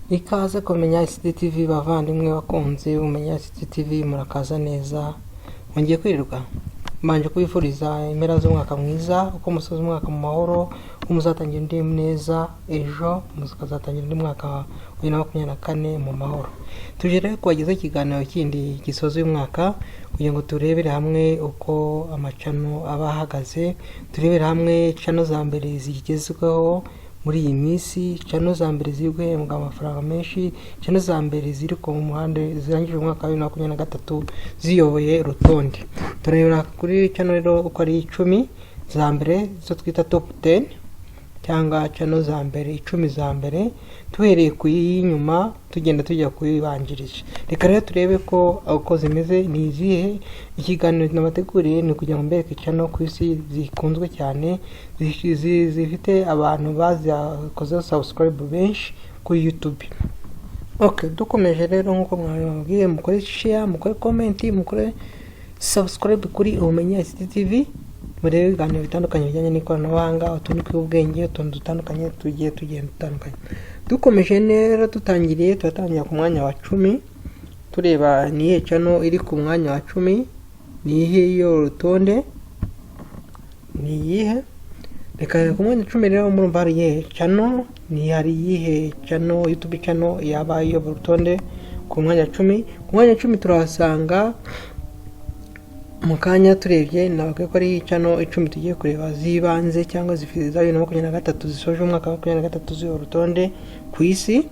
Ikaze kumenya ICTV bavandimwe bakunze umenya ICTV murakaza neza mwongeye kwirirwa mbanje kubifuriza impera z'umwaka mwiza uko musoza umwaka mu mahoro umuzatangira ndi neza ejo muzatangira ndi mwaka wa 2024 mu mahoro tuje rero kwageza ikiganiro kindi gisoza uyu mwaka kugira ngo turebere hamwe uko amacano abahagaze turebere hamwe cano za mbere zigezweho muri iyi minsi cano za mbere ziri guhembwa amafaranga menshi cano za mbere ziri ku muhanda zirangije umwaka wa 2023 ziyoboye rutonde turabona kuri cano rero uko ari 10 za mbere zo twita top 10 cyangwa cano za mbere 10 za mbere tuhereye ku y'inyuma tugenda tujya kuyibanjirije reka rero turebe ko uko zimeze ni izihe ikiganiro n'amateguriye ni kugira ngo mbere cano ku isi zikunzwe cyane zifite abantu bazakoze subscribe benshi kuri YouTube. Okay, dukomeje rero nkuko mwabwiye mukore share mukore comment mukore subscribe kuri umenya ICTV murebe ibiganiro bitandukanye bijyanye n'ikoranabuhanga utundi kw'ubwenge utundi dutandukanye tugiye dutandukanye. Dukomeje rero tutangiriye turatangira ku mwanya wa 10 tureba niye cano iri ku mwanya wa 10 nihe yo rutonde niye reka ku mwanya 10 rero murumva hari cano ni hari yihe cano YouTube cano yaba yo rutonde ku mwanya 10 ku mwanya 10 turasanga mukanya turebye nabwo ko ari cano 10 tugiye kureba zibanze cyangwa zifiza 2023 zisoje umwaka wa 2023 zo rutonde ku isi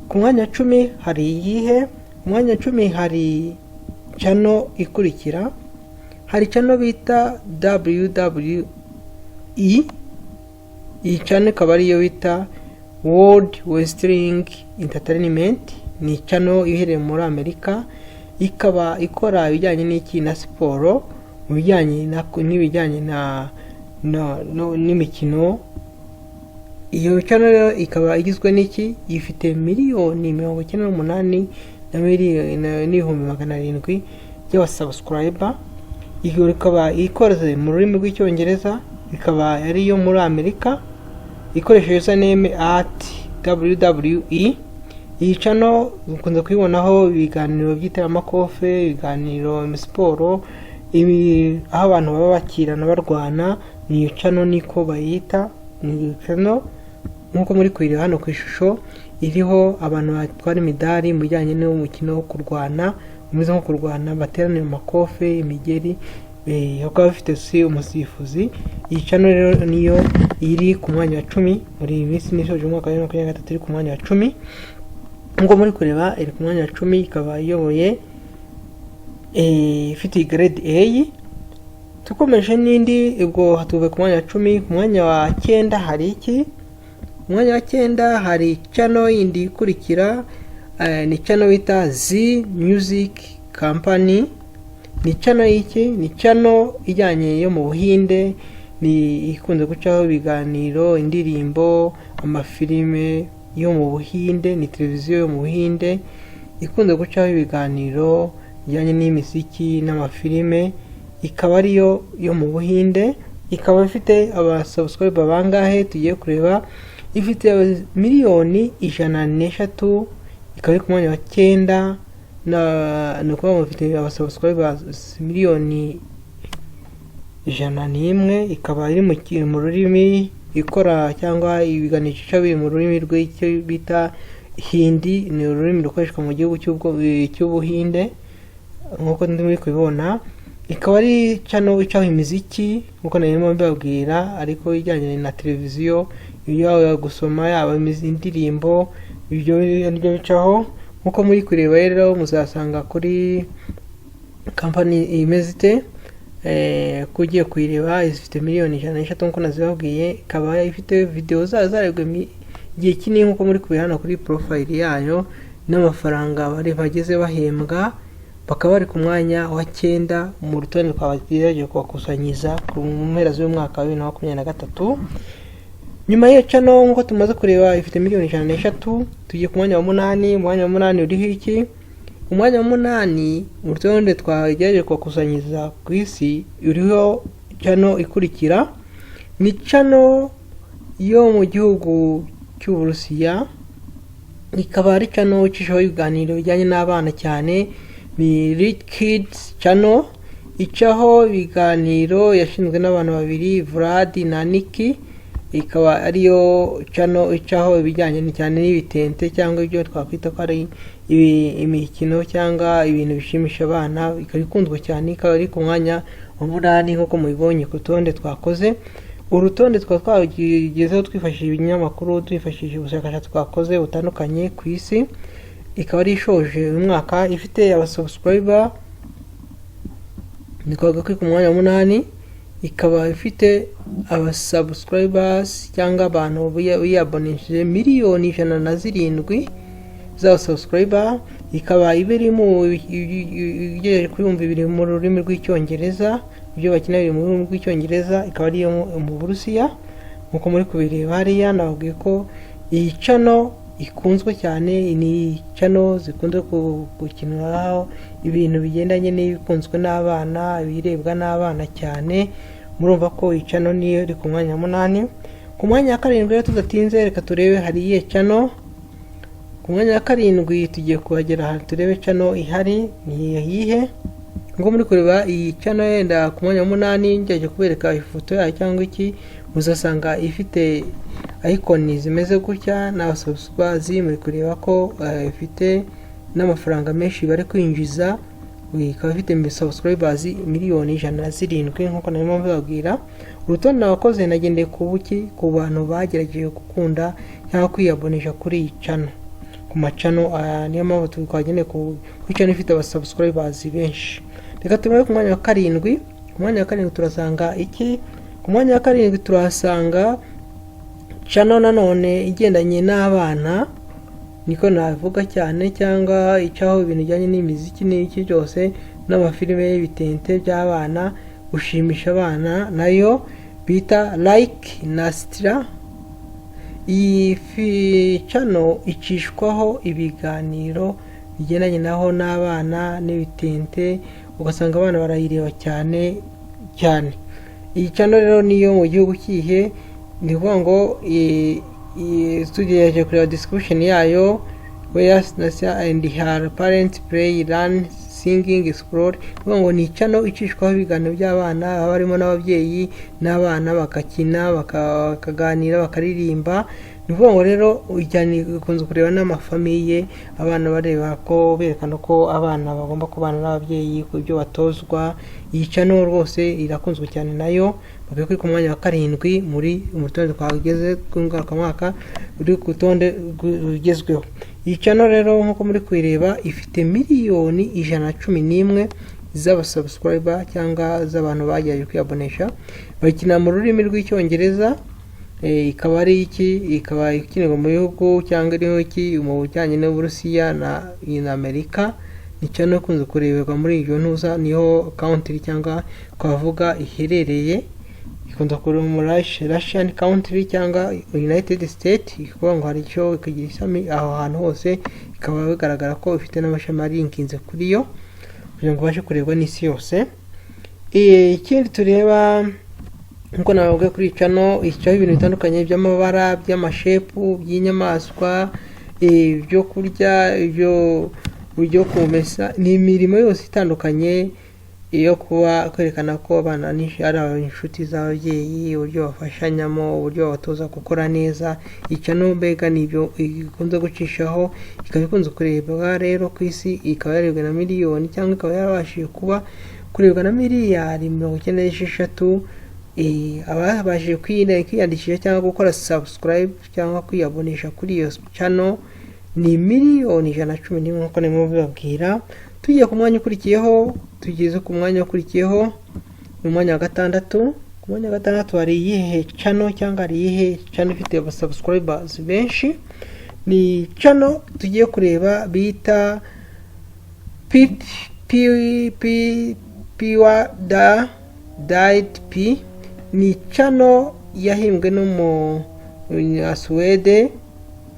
ku mwanya 10 hari yihe ku mwanya 10 hari cano ikurikira hari cano bita WWE iyi cano ikaba ariyo bita World Wrestling Entertainment ni cano iherereye muri Amerika ikaba ikora ibijyanye n'iki na siporo mu bijyanye n'ibijyanye n'imikino iyo channel ikaba igizwe n'iki ifite miliyoni 98 na miliyoni 700 y'aba subscriber iyo ikaba ikoze mu rurimi rw'icyongereza ikaba ari yo muri Amerika ikoresheje username @WWE iyi channel ukunze kuyibonaho ibiganiro by'iteramakofe ibiganiro mu siporo aho abantu baba bakirana barwana ni channel niko bayita ni channel nkuko muri kwireba hano ku ishusho iriho abantu batwara imidari mu bijyanye n'umukino wo kurwana umeze nko kurwana bateranira amakofe imigeri bakaba bafite umusifuzi iyi channel rero niyo iri ku mwanya wa 10 muri iyi minsi nisoje umwaka wa 2023 iri ku mwanya wa 10 ngo muri kureba iri ku mwanya wa 10 ikaba iyoboye ifite grade A tukomeje n'indi ubwo hatuwe ku mwanya wa 10 ku mwanya wa 9 hari iki ku mwanya wa 9 hari channel indi ikurikira ni channel bita Z Music Company ni channel iki ni channel ijyanye yo mu Buhinde ni ikunze gucaho ibiganiro indirimbo amafilime yo mu Buhinde ni televiziyo yo mu Buhinde ikunze gucaho ibiganiro bijyanye n'imiziki n'amafilime ikaba ariyo yo mu Buhinde ikaba ifite aba subscriber bangahe tugiye kureba ifite miliyoni 103 ikaba ku mwanya wa 9 no kuba mufite aba subscribers miliyoni 101 ikaba iri mu rurimi ikora cyangwa ibiganisha biri mu rurimi rw'icyo bita Hindi ni ururimi rukoreshwa mu gihugu cy'Ubuhinde nkuko ndi muri kubibona ikaba ari channel icaho imiziki nkuko narimo mbabwira ariko ijyanye na televiziyo iyo gusoma yaba indirimbo ibyo nibyo bicaho nkuko muri kureba rero muzasanga kuri company imezite kugiye kuyireba ifite miliyoni 103 nkuko nazibabwiye ikaba ifite video zaregwe igihe kinini nkuko muri kubihana kuri profile yayo n'amafaranga bari bageze bahembwa bakaba bari ku mwanya wa 9 mu rutonde twabagerageje kubakusanyiza ku mpera z'umwaka wa 2023 nyuma ya channel nkuko tumaze kureba ifite miliyoni 103 tugiye ku mwanya wa 8 mwanya wa 8 uriho iki umwanya wa 8 mu rutonde twagerageje kubakusanyiza ku isi uriho channel ikurikira ni channel yo mu gihugu cy'Uburusiya ikaba ari channel icishaho ibiganiro bijyanye n'abana cyane, Miri Kids channel icaho ibiganiro yashinzwe n'abantu babiri, Vlad na Niki. Ikaba ariyo channel icaho ibijyanye cyane n'ibitente cyangwa ibyo twakwita ko ari imikino cyangwa ibintu bishimisha abana, ikaba ikunzwe cyane, ikaba ari ku mwanya wa 8 nk'uko mubibonye ku rutonde twakoze. Urutonde twagezeho twifashishije ibinyamakuru, twifashishije ubushakashatsi twakoze butandukanye ku isi. Ikaba ari ishoje uyu mwaka ifite abasubscriber nikoga ku mwanya wa 8. Ikaba ifite abasubscribers cyangwa abantu biyabonesheje miliyoni 107 za subscriber. Ikaba ibiri mu kuyumva ibiri mu rurimi rw'icyongereza, ibyo bakinira mu rurimi rw'icyongereza. Ikaba ari mu Burusiya nkuko muri kubireba hariya. Nababwiye ko iyi channel ikunzwe cyane, ni channel zikunze gukiniraho ibintu bigendanye n'ibikunzwe n'abana, birebwa n'abana cyane. Murumva ko iyi channel niyo iri ku mwanya wa 8. Ku mwanya wa 7 rero tudatinze, reka turebe hari iyihe channel. Ku mwanya wa 7 tugiye kuhagera, hari turebe channel ihari ni iyihe. Ngo muri kureba iyi channel yenda ku mwanya wa 8, njyaje kubereka ifoto yayo cyangwa iki, muzasanga ifite icon zimeze gutya na subscribers. Muri kureba ko ifite n'amafaranga menshi bari kwinjiza. Ikaba ifite subscribers miliyoni 107 nkuko narimo mbabwira. Urutonde nabakoze nagendeye ku bantu bagerageje gukunda cyangwa kwiyabonesha kuri iyi channel, ku macano niyo mpamvu twagendeye ku channel ifite abasubscribers benshi. Reka tumwe ku mwanya wa 7. Ku mwanya wa 7 turasanga iki? Ku mwanya wa 7 turasanga channel nanone igendanye n'abana, niko navuga cyane, cyangwa icaho ibintu bijyanye n'imiziki n'iki cyose n'amafilime y'ibitente by'abana, ushimisha abana, nayo bita Like na Stila. Iyi channel icishwaho ibiganiro bigendanye naho n'abana n'ibitente, ugasanga abana barayireba cyane cyane. Iyi channel rero niyo mu gihugu kihe, ni kuvuga ngo tugiye kureba description yayo, where Nasia and her parents play, learn, singing, explore. Ngo ni channel icishwaho ibiganiro by'abana, barimo n'ababyeyi n'abana bakakina, bakaganira, bakaririmba. Nivuga ngo rero ujyanye ikunze kureba n'amafamiye, abana bareba ko berekana ko abana bagomba kubana n'ababyeyi ku byo batozwa. Iyi channel rwose irakunzwe cyane, nayo bakwiye kuri ku mwanya wa 7 muri umutonde twageze ku mwaka uri ku tonde rugezweho. Iyi channel rero nkuko muri kwireba ifite miliyoni 111 z'abasubscriber cyangwa z'abantu bagiye kwiyabonesha, bakina mu rurimi rw'icyongereza. Ikaba ari iki? Ikaba ikinirwa mu bihugu cyangwa iriho iki mu bijyanye n'Uburusiya na Amerika. Ni channel ikunze kureberwa muri iyo ntuza, niho country cyangwa kwavuga iherereye. Ikunda kuba mu Russian country cyangwa United States. Kuvuga ngo hari cyo ikagira isami aho hantu hose, ikaba bigaragara ko ifite n'amashami arinkinze kuri yo kugira ngo bashe kurebwa n'isi yose. Ikindi tureba nkuko nababwiye kuri channel, icaho ibintu bitandukanye by'amabara, by'amashepu, by'inyamaswa, byo kurya, ibyo kumesa, ni imirimo yose itandukanye iyo kuba kwerekana ko abana ari inshuti z'ababyeyi, uburyo bafashanyamo, uburyo babatoza gukora neza. Channel mbega nibyo ikunze gucishaho, ikaba ikunze kurebwa rero ku isi, ikaba yarebwa na miliyoni cyangwa ikaba yarabashije kuba kurebwa na miliyari 96. Ababashije kwiyandikisha cyangwa gukora subscribe cyangwa kwiyabonesha kuri iyo channel ni miliyoni 111 nkuko nimo bibabwira. Tugiye ku mwanya ukurikiyeho, tugeze ku mwanya ukurikiyeho mu mwanya wa 6. Ku mwanya wa 6 hari iyihe channel cyangwa hari iyihe channel ifite abasubscribers benshi? Ni channel tugiye kureba bita P. Ni channel yahimbwe no mu Sweden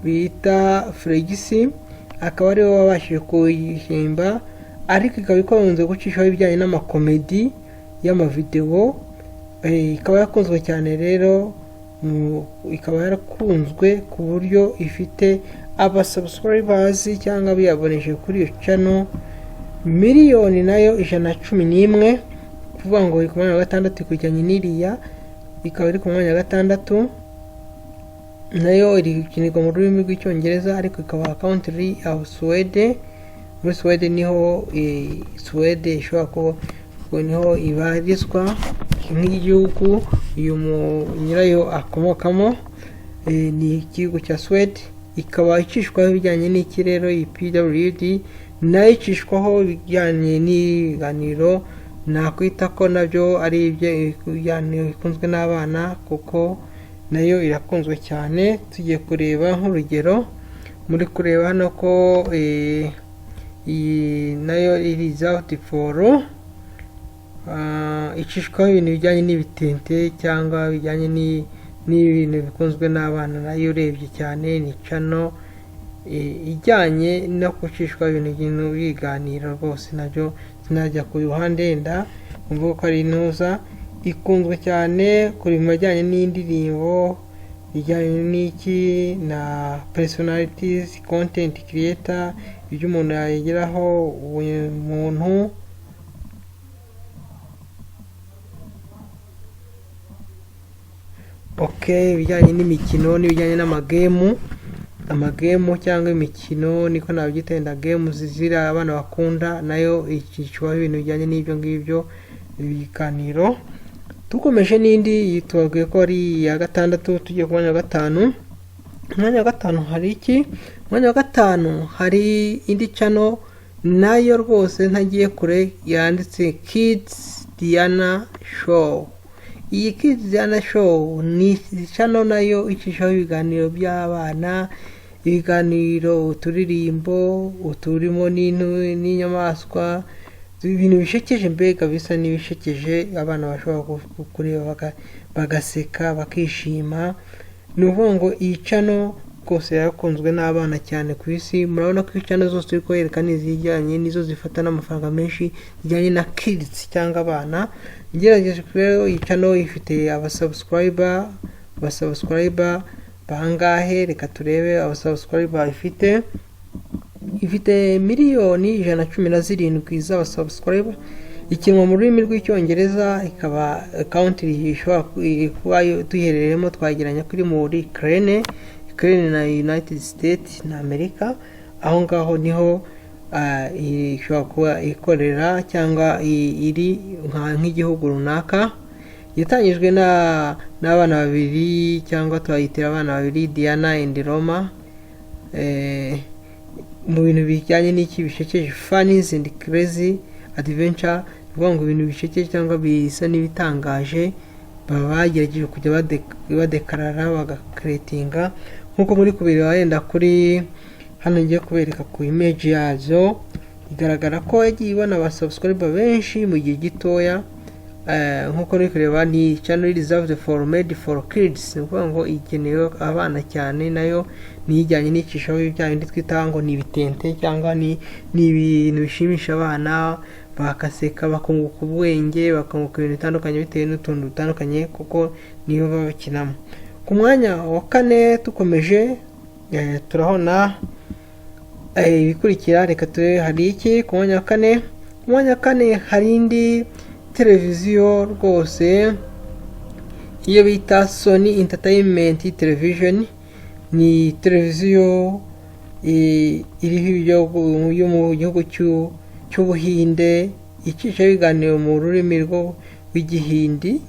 bita Fregisi, akaba ari we wabashije kuyihimba, ariko ikaba ikunze gucishaho ibijyanye n'amakomedi y'amavideo. Ikaba yakunzwe cyane rero, ikaba yarakunzwe ku buryo ifite aba subscribers cyangwa biyaboneje kuri iyo channel miliyoni nayo 111, kuvuga ngo iri ku mwanya wa gatandatu kujyanye n'iriya, ikaba iri ku mwanya wa gatandatu, nayo iri gukinirwa mu rurimi rw'icyongereza ariko ikaba country of Sweden. Muri Sweden niho Sweden ishobora ko niho ibarizwa nk'igihugu uyu nyirayo akomokamo, ni igihugu cya Sweden. Ikaba icishwaho ibijyanye n'ikirero, iyi PWD nayo icishwaho ibijyanye n'ibiganiro nakwita ko nabyo ari ibiganiro bikunzwe n'abana, kuko nayo irakunzwe cyane. Tugiye kureba nk'urugero, muri kureba hano ko iyi nayo iri out for icishwaho ibintu bijyanye n'ibitente cyangwa bijyanye n'ibintu bikunzwe n'abana, nayo urebye cyane ni channel ijyanye no gucishwa ibintu biganiro rwose, nabyo sinajya ku ruhande wenda mvuga ko ari intuza ikunzwe cyane kuri mu bijyanye n'indirimbo bijyanye n'iki na personalities, content creator, ibyo umuntu yageraho umuntu. Bijyanye n'imikino n'ibijyanye n'amagemu cyangwa imikino niko nabyita, wenda games zizira abana bakunda, nayo ikicwaho ibintu bijyanye n'ibyo ngibyo ibiganiro. Dukomeje n'indi yitwaga ko ari ya gatandatu, tugiye ku mwanya wa gatanu. Mwanya wa gatanu hari iki? Mwanya wa gatanu hari indi channel nayo rwose ntagiye kure, yanditse Kids Diana Show. Iyi Kids Diana Show ni channel nayo icishaho ibiganiro by'abana, ibiganiro, uturirimbo, uturimo n'inyamaswa, ibintu bishekeje, mbega bisa n'ibishekeje abana bashobora kureba bagaseka bakishima. Ni ukuvuga ngo iyi channel rwose yarakunzwe n'abana cyane ku isi. Murabona ko channel zose turi kwerekana izijyanye nizo zifata n'amafaranga menshi zijyanye na kids cyangwa abana. Ngerageje rero iyi channel ifite abasubscriber bangahe, reka turebe abasubscriber ifite miliyoni 117 z'abasubscriber. Ikinwa mu rurimi rw'icyongereza, ikaba country ishobora kuba tuherereyemo twageranya kuri muri Ukraine na United States na Amerika. Aho ngaho niho ishobora kuba ikorera cyangwa iri nk'igihugu runaka. Yatangijwe n'abana babiri cyangwa twayitira abana babiri, Diana and Roma, mu bintu bijyanye n'iki bishekeje, funnies and crazy adventure. Kuvuga ngo ibintu bishekeje cyangwa bisa n'ibitangaje baba bagerageje kujya badekarara bagakreatinga, nkuko muri kubireba wenda kuri hano ngiye kubereka ku image yazo. Igaragara ko yagiye ibona abasubscriber benshi mu gihe gitoya. Nkuko muri kureba ni channel reserved for made for kids, kuvuga ngo igenewe abana cyane, nayo nijyanye n'icishaho ibijyanye twita ngo ni ibitente cyangwa ni ibintu bishimisha abana, bakaseka, bakunguka ubwenge, bakunguka ibintu bitandukanye bitewe n'utuntu dutandukanye, kuko niyo babakinamo. Ku mwanya wa kane tukomeje turabona ibikurikira. Reka turebe hari iki ku mwanya wa kane. Ku mwanya wa kane hari indi televiziyo rwose iyo bita Sony Entertainment Television. Ni televiziyo iriho ibyo mu gihugu cy'Ubuhinde, icisha ibiganiro mu rurimi rw'Igihindi.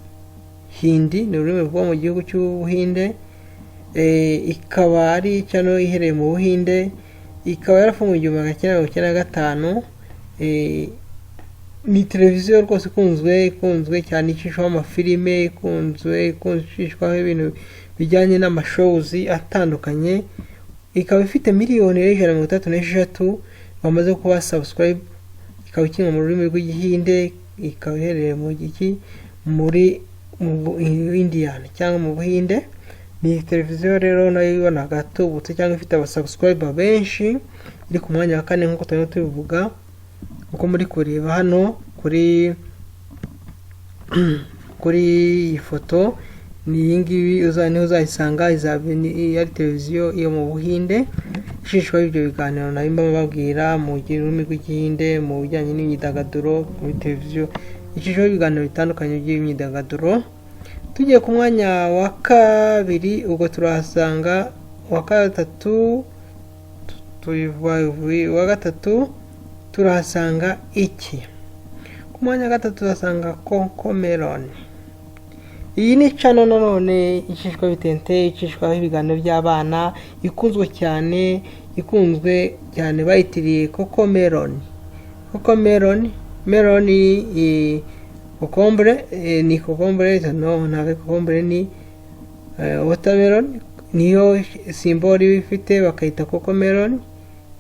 Hindi ni ururimi rwo mu gihugu cy'Ubuhinde. Ikaba ari channel ihereye mu Buhinde, ikaba yarafunguwe 1995. Ni televiziyo rwose ikunzwe cyane, icishwaho amafilime, icishwaho ibintu bijyanye n'amashows atandukanye. Ikaba ifite miliyoni 136 bamaze kuba subscribe. Ikaba ikinwa mu rurimi rw'Igihinde, ikaba iherereye mu giki muri India cyangwa mu Buhinde. Ni televiziyo rero nayo ibona gatubutse cyangwa ifite abasubscriber benshi, iri ku mwanya wa kane nkuko turimo tubivuga, uko muri kureba hano kuri iyi foto. ni iyi ngiyi niho uzayisanga, izaba ari televiziyo yo mu Buhinde ishishwaho ibyo biganiro nari mbabwira mu rurimi rw'Igihinde mu bijyanye n'imyidagaduro muri televiziyo ishishwaho ibiganiro bitandukanye by'imyidagaduro. Tugiye ku mwanya wa kabiri ubwo turahasanga wa gatatu turahasanga iki? Ku mwanya wa gatatu turahasanga Cocomelon. Iyi ni channel nanone ishishwa bitente, ishishwaho ibiganiro by'abana, ikunzwe cyane bayitiriye Cocomelon. Melon kokombure ni kokombure, ntabwo kokombure ni watermelon, niyo simboli ifite bakayita Cocomelon,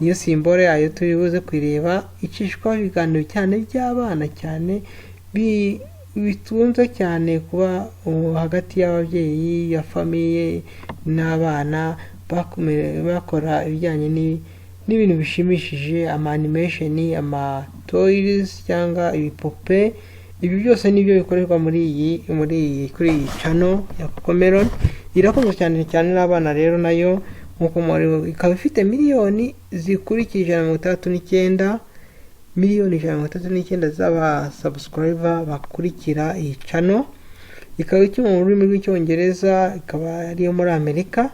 niyo simbole yayo turi buze kwireba. Icishwaho ibiganiro cyane by'abana cyane bitunze cyane kuba hagati y'ababyeyi ya famiye n'abana bakora ibijyanye n'ibintu bishimishije, ama animation, ama toys cyangwa ibipupe. Ibi byose nibyo bikorerwa kuri iyi channel ya Cocomelon. Irakunzwe cyane n'abana rero, nayo nkuko muri ikaba ifite miliyoni zikurikije 139 z'aba subscriber bakurikira iyi channel. Ikaba ikiri mu rurimi rw'Icyongereza, ikaba ari muri Amerika,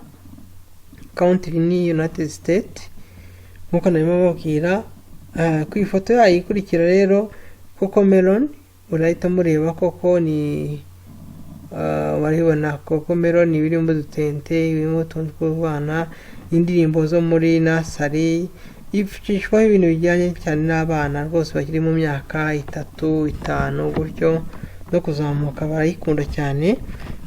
country ni United States nkuko narimo babwira. Ku ifoto yayo ikurikira rero Cocomelon urahita mureba koko ni baribona Cocomelon birimo dutente, birimo tuntu tw'abana, indirimbo zo muri nursery. Ifishwaho ibintu bijyanye cyane n'abana rwose bakiri mu myaka 3, 5 gutyo no kuzamuka, barayikunda cyane.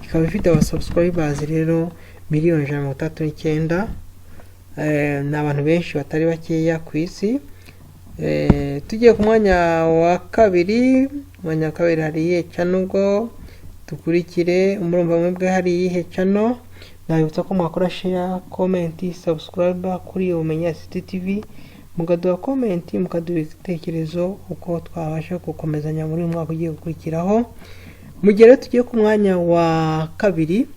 Ikaba ifite aba subscribers rero miliyoni 139. Ni abantu benshi batari bakeya ku isi. Tugiye ku mwanya wa kabiri hari iyihe channel ngo dukurikire? Umurumva mwebwe hari iyihe channel? Nabibutsa ko mwakora share, comment, subscribe kuri Umenya ICT TV, mukaduha comment, mukaduha ibitekerezo uko twabasha gukomezanya muri mwaka ugiye gukurikiraho. Mu gihe rero tugiye ku mwanya wa kabiri,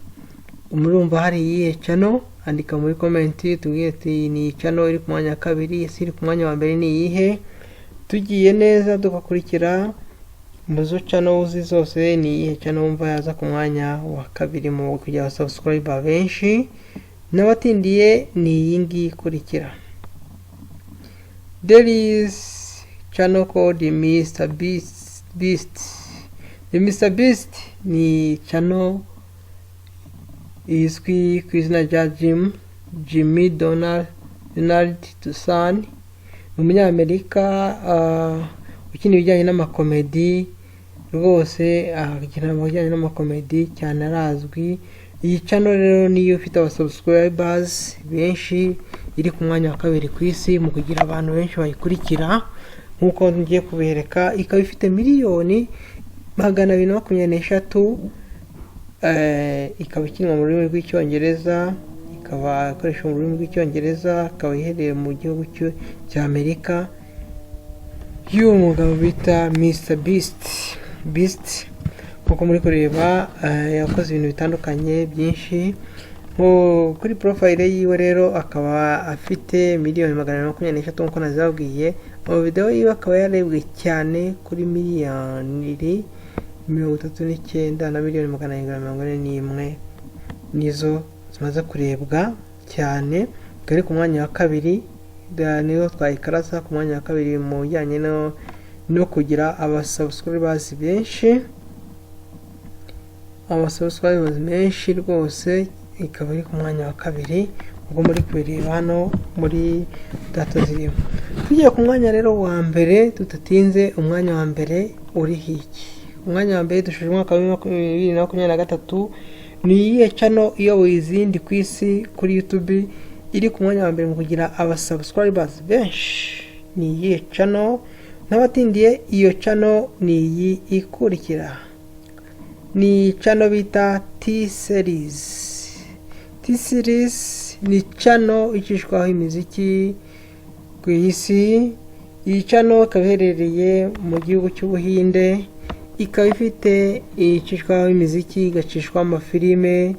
umurumva hari iyihe channel? Andika muri comment tubwire ati ni channel iri ku mwanya wa kabiri, iri ku mwanya wa mbere ni iyihe. Tugiye neza dukakurikira muzo channel zose, ni iyihe channel wumva yaza ku mwanya wa kabiri mu kugira subscriber benshi n'abatindiye? Ni iyi ngiyi ikurikira. There is channel called Mr. Beast. The Mr. Beast ni channel izwi ku izina rya Jimmy Donald Tucson, umunyamerika ukina ibijyanye n'amakomedi rwose, akina ibijyanye n'amakomedi cyane, arazwi. Iyi channel rero niyo ifite aba subscribers benshi, iri ku mwanya wa kabiri ku isi mu kugira abantu benshi bayikurikira nkuko ngiye kubereka. Ikaba ifite miliyoni 223. Ikaba ikinwa mu rurimi rw'Icyongereza, ikaba ikoresha mu rurimi rw'Icyongereza, ikaba iherereye mu gihugu cya Amerika, y'uwo mugabo bita Mr. Beast. Nkuko muri kureba yakoze ibintu bitandukanye byinshi. Kuri profile yiwe rero akaba afite miliyoni 123 nkuko nazabwiye. Mu video yiwe akaba yarebwe cyane kuri miliyoni 39 na miliyoni 141 nizo zimaze kurebwa cyane. Kari ku mwanya wa kabiri, niho twayikarasa ku mwanya wa kabiri mu bijyanye no kugira aba subscribers benshi, rwose. Ikaba iri ku mwanya wa kabiri ubwo muri kureba hano muri data zirimo. Tugiye ku mwanya rero wa mbere tutatinze, umwanya wa mbere uri hiki? Umwanya wa mbere dushije umwaka wa 2023. Ni iyihe channel iyoboye izindi ku isi kuri YouTube, iri ku mwanya wa mbere mu kugira aba subscribers benshi? Ni iyihe channel? N'abatindiye iyo channel ni iyi ikurikira. Ni channel bita T-Series. T-Series ni channel icishwaho imiziki ku isi. Iyi channel ikaba iherereye mu gihugu cy'Ubuhinde, ikaba ifite icishwaho imiziki, igacishwaho amafilime,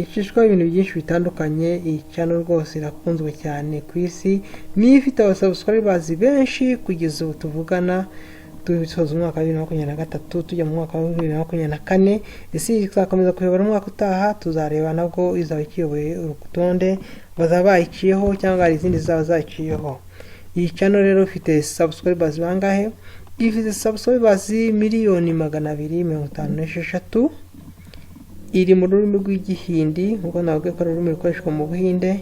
icishwaho ibintu byinshi bitandukanye. Iyi channel rwose irakunzwe cyane ku isi, niyo ifite abasubscribers benshi kugeza ubu tuvugana, dusoza umwaka wa 2023 tujya mu mwaka wa 2024. isi izakomeza kuyobora umwaka utaha, tuzareba nabwo izaba ikiyoboye urutonde bazaba bayiciyeho cyangwa hari izindi zaba zaciyeho. Iyi channel rero ifite subscribers bangahe? Ifite subscribers 256,000,000. iri mu rurimi rw'igihindi, ubwo nabwo ko ururimi rukoreshwa mu Buhinde.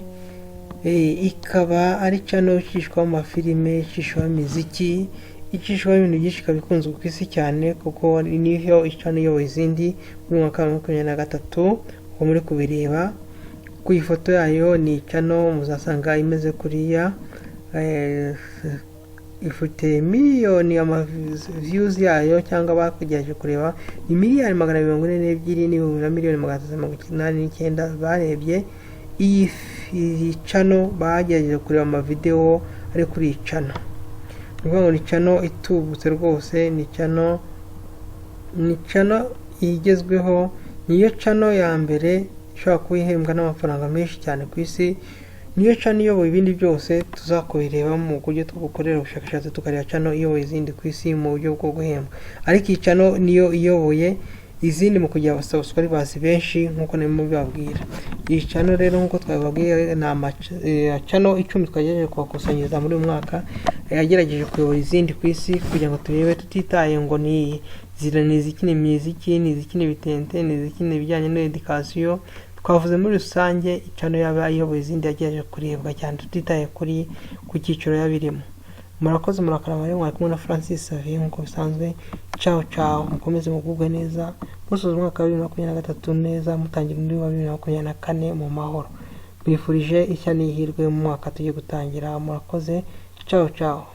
Ikaba ari channel icishwaho amafilime, icishwaho imiziki, icishwaho ibintu byinshi, ikaba ikunzwe ku isi cyane kuko niyo channel iyoboye izindi muri mwaka wa 2023. uko muri kubireba ku ifoto yayo, ni channel muzasanga imeze kuriya, ifite miliyoni views yayo cyangwa bakugerageje kureba ni 1,442,389,000 barebye iyi channel, bagerageje kureba ama video ari kuri iyi channel. Ngo ni channel itubutse rwose, ni channel igezweho, niyo channel ya mbere ishobora kubihembwa n'amafaranga menshi cyane ku isi. Niyo channel iyoboye ibindi byose tuzakubireba mu buryo two gukorera ubushakashatsi, tukareba channel iyoboye izindi ku isi mu buryo bwo guhembwa. Ariko iyi channel niyo iyoboye izindi mu kugira abasubscribers benshi nkuko nimo bibabwira. Iyi channel rero nkuko twababwiye na channel 10 twagejeje kubakusanyiriza muri uyu mwaka, yagerageje kuyobora izindi ku isi kugira ngo turebe tutitaye ngo ni izikina imiziki, ni izikina ibitente, ni izikina ibijyanye n'education. Twavuze muri rusange channel yaba iyoboye izindi yagerageje kurebwa cyane tutitaye ku cyiciro yabirimo. Murakoze, murakarama rero, mwari kumwe na Francis Xavier nkuko bisanzwe. Ciao, mukomeze mugubwe neza, musoza umwaka wa 2023 neza, mutangira undi wa 2024 mu mahoro. Bifurije ishya n'ihirwe mu mwaka tugiye gutangira. Murakoze, ciao.